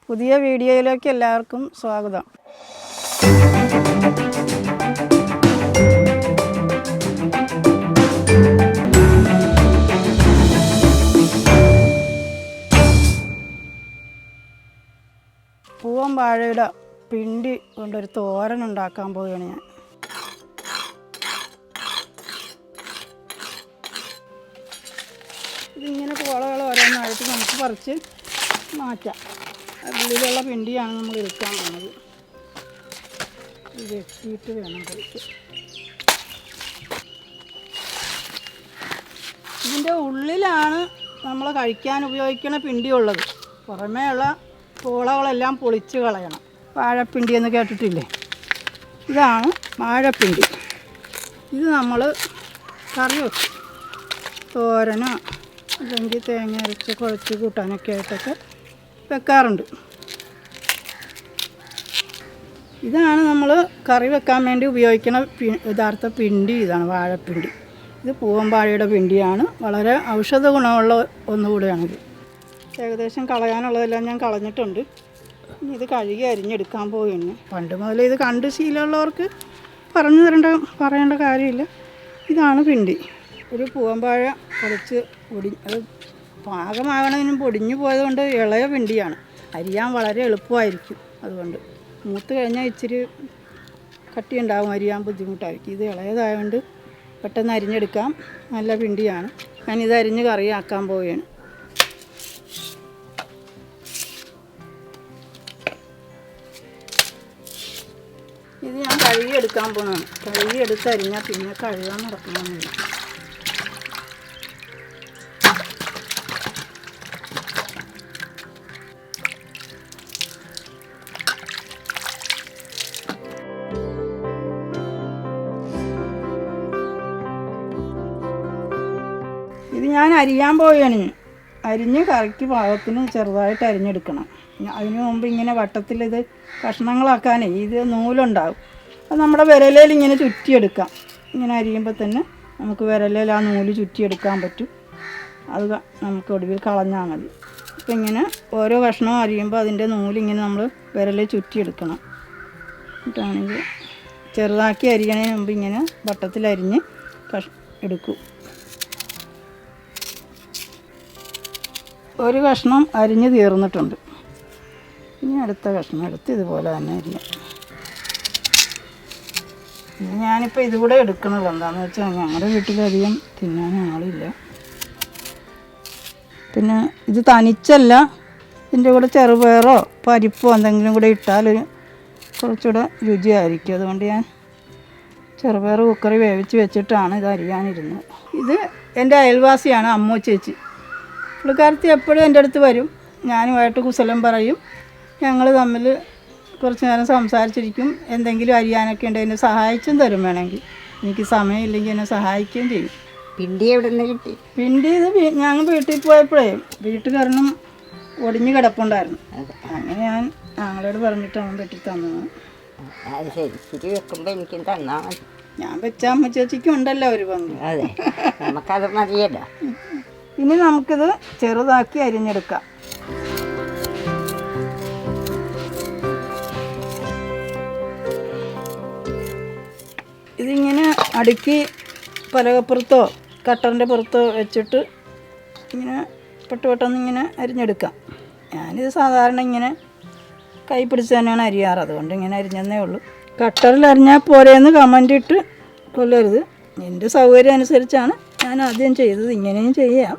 പുതിയ വീഡിയോയിലേക്ക് എല്ലാവർക്കും സ്വാഗതം. പൂവൻ വാഴയുടെ പിണ്ടി കൊണ്ടൊരു തോരൻ ഉണ്ടാക്കാൻ പോവുകയാണ് ഞാൻ. ഇതിങ്ങനെ പോളകൾ ഓരോന്നായിട്ട് നമുക്ക് പറിച്ച് മാറ്റാം. ഉള്ളിലുള്ള പിണ്ടിയാണ് നമ്മൾ എടുക്കാൻ പോകുന്നത്. ഇത് വെട്ടിയിട്ട് വേണം കഴിക്കാൻ. ഇതിൻ്റെ ഉള്ളിലാണ് നമ്മൾ കഴിക്കാൻ ഉപയോഗിക്കുന്ന പിണ്ടി ഉള്ളത്. പുറമേയുള്ള പോളകളെല്ലാം പൊളിച്ച് കളയണം. വാഴപ്പിണ്ടി എന്ന് കേട്ടിട്ടില്ലേ? ഇതാണ് വാഴപ്പിണ്ടി. ഇത് നമ്മൾ കറി വെക്കും, തോരനോ അല്ലെങ്കിൽ തേങ്ങ അരച്ച് കുഴച്ച് കൂട്ടാനൊക്കെ ആയിട്ടൊക്കെ വെക്കാറുണ്ട്. ഇതാണ് നമ്മൾ കറി വെക്കാൻ വേണ്ടി ഉപയോഗിക്കുന്ന യഥാർത്ഥ പിണ്ടി. ഇതാണ് വാഴപ്പിണ്ടി. ഇത് പൂവൻ വാഴയുടെ പിണ്ടിയാണ്. വളരെ ഔഷധ ഗുണമുള്ള ഒന്നുകൂടെയാണിത്. ഏകദേശം കളയാനുള്ളതെല്ലാം ഞാൻ കളഞ്ഞിട്ടുണ്ട്. ഇനി ഇത് കഴുകി അരിഞ്ഞെടുക്കാൻ പോവുകയാണ്. പണ്ട് മുതലേ ഇത് കണ്ട് ശീലമുള്ളവർക്ക് പറയേണ്ട കാര്യമില്ല. ഇതാണ് പിണ്ടി. ഒരു പൂവൻ വാഴ പൊളിച്ച് അത് പാകമാകണതിനും പൊടിഞ്ഞു പോയതുകൊണ്ട് ഇളയ പിണ്ടിയാണ്. അരിയാൻ വളരെ എളുപ്പമായിരിക്കും. അതുകൊണ്ട് മൂത്ത് കഴിഞ്ഞാൽ ഇച്ചിരി കട്ടി ഉണ്ടാകും, അരിയാൻ ബുദ്ധിമുട്ടായിരിക്കും. ഇത് ഇളയതായതുകൊണ്ട് പെട്ടെന്ന് അരിഞ്ഞെടുക്കാം. നല്ല പിണ്ടിയാണ്. ഞാനിത് അരിഞ്ഞ് കറിയാക്കാൻ പോവുകയാണ്. ഇത് ഞാൻ കഴുകിയെടുക്കാൻ പോകുന്നതാണ്. കഴുകിയെടുത്ത് അരിഞ്ഞാൽ പിന്നെ കഴുകാൻ നടക്കണമെന്നില്ല. ഇത് ഞാൻ അരിയാൻ പോവുകയാണ്. അരിഞ്ഞ് കറിക്ക് പാകത്തിന് ചെറുതായിട്ട് അരിഞ്ഞെടുക്കണം. അതിന് മുമ്പ് ഇങ്ങനെ വട്ടത്തിൽ ഇത് കഷ്ണങ്ങളാക്കാനേ ഇത് നൂലുണ്ടാകും. അത് നമ്മുടെ വിരലയിൽ ഇങ്ങനെ ചുറ്റിയെടുക്കാം. ഇങ്ങനെ അരിയുമ്പോൾ തന്നെ നമുക്ക് വിരലയിൽ ആ നൂല് ചുറ്റിയെടുക്കാൻ പറ്റും. അത് നമുക്ക് ഒടുവിൽ കളഞ്ഞാൽ മതി. അപ്പം ഇങ്ങനെ ഓരോ കഷ്ണവും അരിയുമ്പോൾ അതിൻ്റെ നൂലിങ്ങനെ നമ്മൾ വിരലിൽ ചുറ്റിയെടുക്കണം. എന്നിട്ടാണെങ്കിൽ ചെറുതാക്കി അരിയണതിന് മുമ്പ് ഇങ്ങനെ വട്ടത്തിൽ അരിഞ്ഞ് എടുക്കും. ഒരു കഷ്ണം അരിഞ്ഞ് തീർന്നിട്ടുണ്ട്. ഇനി അടുത്ത കഷ്ണം എടുത്ത് ഇതുപോലെ തന്നെ അരിയാം. ഞാനിപ്പോൾ ഇതുകൂടെ എടുക്കണത് എന്താണെന്ന് വെച്ചാൽ ഞങ്ങളുടെ വീട്ടിലധികം തിന്നാൻ ആളില്ല. പിന്നെ ഇത് തനിച്ചല്ല, ഇതിൻ്റെ കൂടെ ചെറുപയറോ പരിപ്പോ എന്തെങ്കിലും കൂടെ ഇട്ടാൽ കുറച്ചുകൂടെ രുചിയായിരിക്കും. അതുകൊണ്ട് ഞാൻ ചെറുപയർ കുക്കറി വേവിച്ച് വെച്ചിട്ടാണ് ഇത് അരിയാനിരുന്നത്. ഇത് എൻ്റെ അയൽവാസിയാണ്, അമ്മു ചേച്ചി. പുള്ളിക്കാരത്തി എപ്പോഴും എൻ്റെ അടുത്ത് വരും. ഞാനുമായിട്ട് കുശലം പറയും. ഞങ്ങൾ തമ്മിൽ കുറച്ച് നേരം സംസാരിച്ചിരിക്കും. എന്തെങ്കിലും അരിയാനൊക്കെ ഉണ്ട് എന്നെ സഹായിച്ചും തരും. വേണമെങ്കിൽ എനിക്ക് സമയമില്ലെങ്കിൽ എന്നെ സഹായിക്കുകയും ചെയ്യും. പിണ്ടി എവിടെ നിന്ന് കിട്ടി? പിണ്ടി ഇത് ഞങ്ങൾ വീട്ടിൽ പോയപ്പോഴേ വീട്ടുകാരനും ഒടിഞ്ഞു കിടപ്പുണ്ടായിരുന്നു. അങ്ങനെ ഞാൻ ഞങ്ങളോട് പറഞ്ഞിട്ടാണ് വെട്ടി തന്നത്. അത് ശരി, ശരി വെക്കുമ്പോൾ എനിക്കും തന്നാൽ മതി. ഞാൻ വെച്ച അമ്മ ചേച്ചിക്കും ഉണ്ടല്ലോ ഒരു പങ്ക്. അതെ, നമുക്കത് മതിയല്ലോ. ഇനി നമുക്കിത് ചെറുതാക്കി അരിഞ്ഞെടുക്കാം. ഇതിങ്ങനെ അടുക്കി പലകപ്പുറത്തോ കട്ടറിൻ്റെ പുറത്തോ വെച്ചിട്ട് ഇങ്ങനെ പെട്ടെന്ന് ഇങ്ങനെ അരിഞ്ഞെടുക്കാം. ഞാനിത് സാധാരണ ഇങ്ങനെ കൈ പിടിച്ച് തന്നെയാണ് അരിയാറ്. അതുകൊണ്ട് ഇങ്ങനെ അരിഞ്ഞെന്നേ ഉള്ളൂ. കട്ടറിൽ അരിഞ്ഞാൽ പോരെയെന്ന് കമൻ്റ് ഇട്ട് കൊല്ലരുത്. എൻ്റെ സൗകര്യം അനുസരിച്ചാണ് ഞാൻ ആദ്യം ചെയ്തത്. ഇങ്ങനെയും ചെയ്യാം.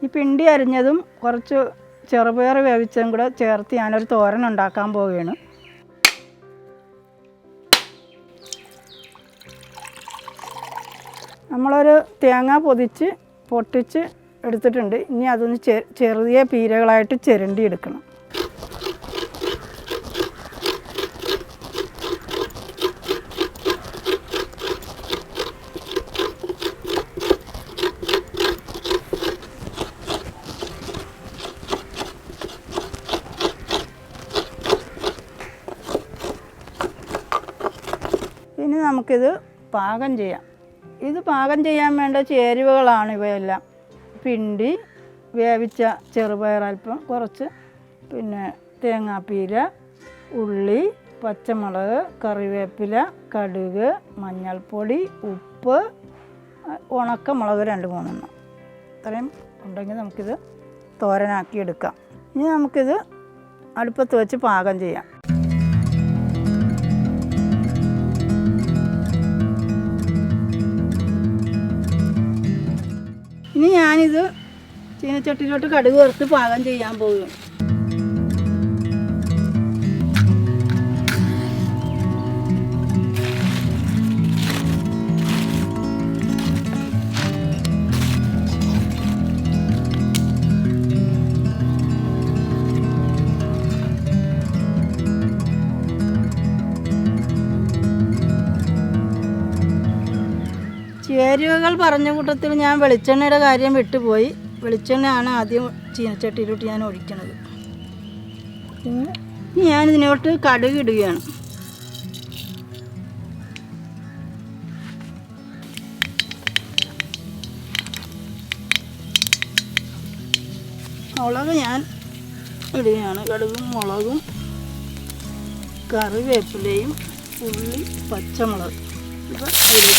ഈ പിണ്ടി അരിഞ്ഞതും കുറച്ച് ചെറുപയർ വേവിച്ചതും കൂടെ ചേർത്ത് ഞാനൊരു തോരൻ ഉണ്ടാക്കാൻ പോവുകയാണ്. നമ്മളൊരു തേങ്ങ പൊട്ടിച്ച് എടുത്തിട്ടുണ്ട്. ഇനി അതൊന്ന് ചെറിയ പീരകളായിട്ട് ചിരണ്ടി എടുക്കണം. നമുക്കിത് പാകം ചെയ്യാം. ഇത് പാകം ചെയ്യാൻ വേണ്ട ചേരുവകളാണ് ഇവയെല്ലാം. പിണ്ടി, വേവിച്ച ചെറുപയർ അല്പം കുറച്ച്, പിന്നെ തേങ്ങാപ്പീര, ഉള്ളി, പച്ചമുളക്, കറിവേപ്പില, കടുക്, മഞ്ഞൾപ്പൊടി, ഉപ്പ്, ഉണക്കമുളക് 2-3 ഇത്രയും ഉണ്ടെങ്കിൽ നമുക്കിത് തോരനാക്കി എടുക്കാം. ഇനി നമുക്കിത് അടുപ്പത്ത് വെച്ച് പാകം ചെയ്യാം. ഇനി ഞാനിത് ചീനച്ചട്ടിയിലോട്ട് കടുക് വറുത്ത് പാകം ചെയ്യാൻ പോവുകയാണ്. ചേരുവകൾ പറഞ്ഞ കൂട്ടത്തിൽ ഞാൻ വെളിച്ചെണ്ണയുടെ കാര്യം വിട്ടുപോയി. വെളിച്ചെണ്ണയാണ് ആദ്യം ചീനച്ചട്ടിയിലോട്ട് ഞാൻ ഒഴിക്കണത്. ഇനി ഞാനിതിനോട്ട് കടുക് ഇടുകയാണ്. മുളക് ഞാൻ ഇടുകയാണ്. കടുകും മുളകും കറിവേപ്പിലയും ഉള്ളി പച്ചമുളക് ഇവ ഇടുക.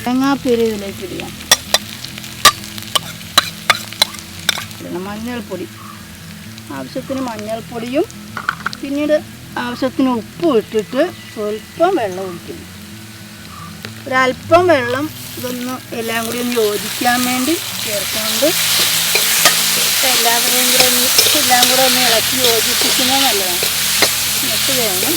തേങ്ങാപ്പീര ഇതിലേക്ക് ഇടുക. പിന്നെ മഞ്ഞൾപ്പൊടി, ആവശ്യത്തിന് മഞ്ഞൾപ്പൊടിയും പിന്നീട് ആവശ്യത്തിന് ഉപ്പും ഇട്ടിട്ട് സ്വല്പം വെള്ളം ഒഴിക്കുന്നു. ഒരല്പം വെള്ളം ഇതൊന്ന് എല്ലാം കൂടി ഒന്ന് യോജിക്കാൻ വേണ്ടി ചേർക്കുന്നുണ്ട്. എല്ലാം കൂടെ ഒന്ന് ഇളക്കി യോജിപ്പിക്കുന്നത് നല്ലതാണ്. എന്നിട്ട് വേണം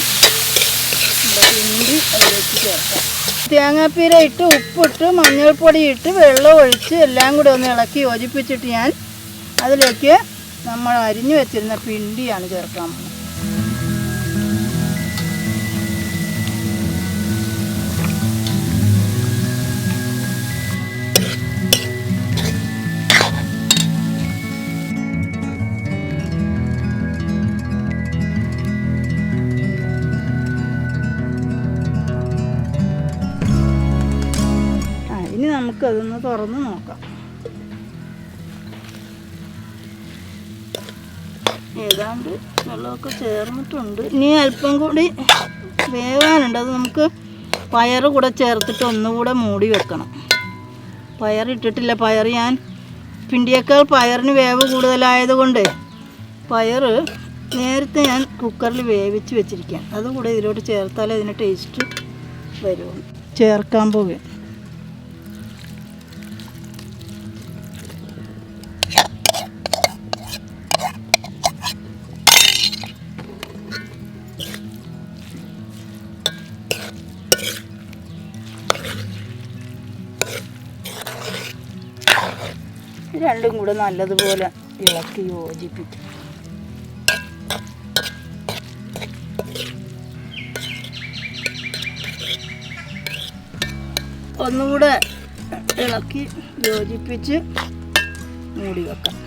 പിണ്ടി അതിലേക്ക് ചേർക്കാം. തേങ്ങാപ്പീര ഇട്ട് ഉപ്പിട്ട് മഞ്ഞൾപ്പൊടി ഇട്ട് വെള്ളം ഒഴിച്ച് എല്ലാം കൂടെ ഒന്ന് ഇളക്കി യോജിപ്പിച്ചിട്ട് ഞാൻ അതിലേക്ക് നമ്മൾ അരിഞ്ഞു വെച്ചിരുന്ന പിണ്ടിയാണ് ചേർക്കാൻ പോകുന്നത്. ഇനി നമുക്കതൊന്ന് തുറന്ന് നോക്കാം. ഏതാണ്ട് വെള്ളമൊക്കെ ചേർന്നിട്ടുണ്ട്. ഇനി അല്പം കൂടി വേവാനുണ്ട്. അത് നമുക്ക് പയർ കൂടെ ചേർത്തിട്ട് ഒന്നുകൂടെ മൂടി വെക്കണം. പയറിട്ടിട്ടില്ല. പയർ ഞാൻ പിണ്ടിയേക്കാൾ പയറിന് വേവ് കൂടുതലായതുകൊണ്ട് പയർ നേരത്തെ ഞാൻ കുക്കറിൽ വേവിച്ച് വെച്ചിരിക്കുകയാണ്. അതുകൂടെ ഇതിലോട്ട് ചേർത്താലേ ഇതിന് ടേസ്റ്റ് വരുള്ളൂ. ചേർക്കാൻ പോവുകയാണ്. രണ്ടും കൂടെ നല്ലതുപോലെ ഇളക്കി യോജിപ്പിക്കും. ഒന്നുകൂടെ ഇളക്കി യോജിപ്പിച്ച് മൂടി വെക്കാം.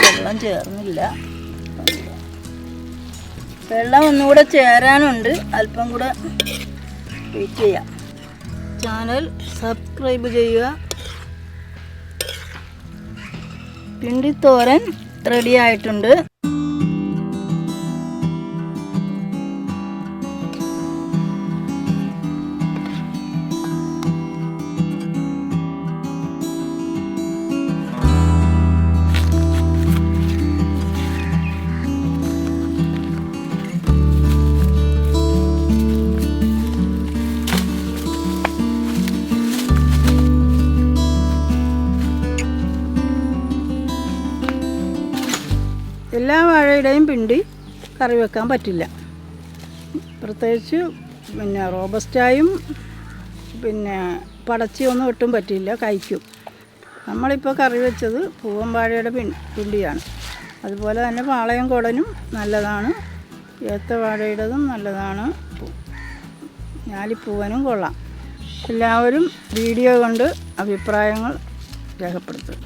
വെള്ളം ചേർന്നില്ല. വെള്ളം ഒന്നുകൂടെ ചേരാനുണ്ട്. അല്പം കൂടെ വെയിറ്റ് ചെയ്യാം. ചാനൽ സബ്സ്ക്രൈബ് ചെയ്യുക. പിണ്ടിത്തോരൻ റെഡി ആയിട്ടുണ്ട്. എല്ലാ വാഴയുടെയും പിണ്ടി കറി വെക്കാൻ പറ്റില്ല. പ്രത്യേകിച്ച് പിന്നെ റോബസ്റ്റായും പിന്നെ പടച്ചിയൊന്നും ഒട്ടും പറ്റില്ല, കഴിക്കും. നമ്മളിപ്പോൾ കറി വെച്ചത് പൂവൻവാഴയുടെ പിണ്ടിയാണ്. അതുപോലെ തന്നെ പാളയം കുടനും നല്ലതാണ്, ഏത്തവാഴയുടേതും നല്ലതാണ്, ഞാലിപ്പൂവനും കൊള്ളാം. എല്ലാവരും വീഡിയോ കണ്ട് അഭിപ്രായങ്ങൾ രേഖപ്പെടുത്തുക.